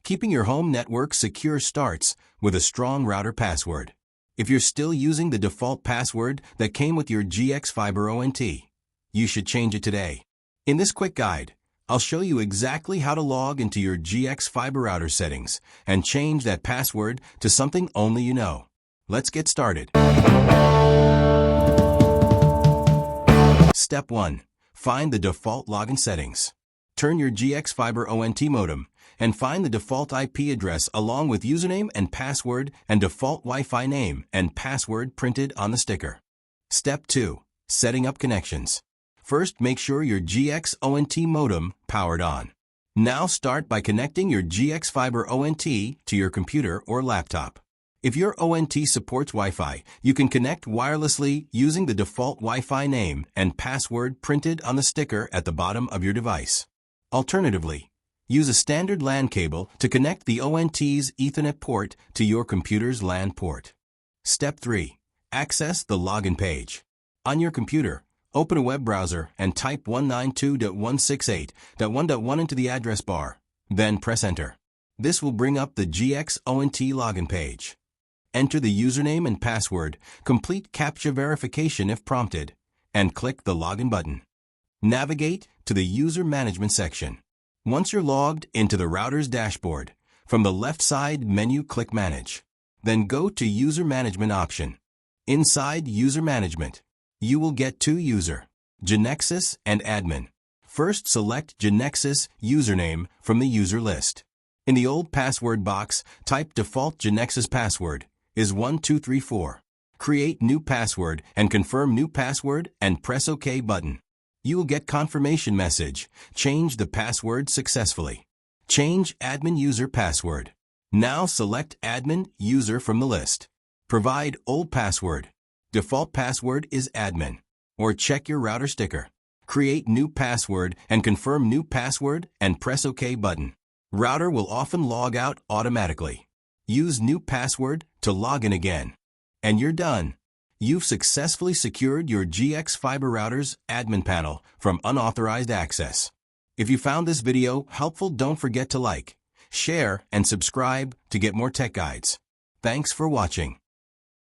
Keeping your home network secure starts with a strong router password. If you're still using the default password that came with your GX Fiber ONT, you should change it today. In this quick guide, I'll show you exactly how to log into your GX Fiber router settings and change that password to something only you know. Let's get started. Step 1. Find the default login settings. Turn your GX Fiber ONT modem and find the default IP address along with username and password and default Wi-Fi name and password printed on the sticker. Step 2. Setting up connections. First, make sure your GX ONT modem powered on. Now start by connecting your GX Fiber ONT to your computer or laptop. If your ONT supports Wi-Fi, you can connect wirelessly using the default Wi-Fi name and password printed on the sticker at the bottom of your device. Alternatively, use a standard LAN cable to connect the ONT's Ethernet port to your computer's LAN port. Step 3. Access the login page. On your computer, open a web browser and type 192.168.1.1 into the address bar, then press enter. This will bring up the GX ONT login page. Enter the username and password, complete CAPTCHA verification if prompted, and click the login button. Navigate to the user management section. Once you're logged into the router's dashboard, from the left side menu click Manage. Then go to User Management option. Inside User Management, you will get two user, Genexis and Admin. First, select Genexis username from the user list. In the old password box, type default Genexis password is 1234. Create new password and confirm new password and press OK button. You will get confirmation message. Change the password successfully. Change admin user password. Now select admin user from the list. Provide old password. Default password is admin. Or check your router sticker. Create new password and confirm new password and press OK button. Router will often log out automatically. Use new password to log in again. And you're done. You've successfully secured your GX Fiber router's admin panel from unauthorized access. If you found this video helpful, don't forget to like, share, and subscribe to get more tech guides. Thanks for watching.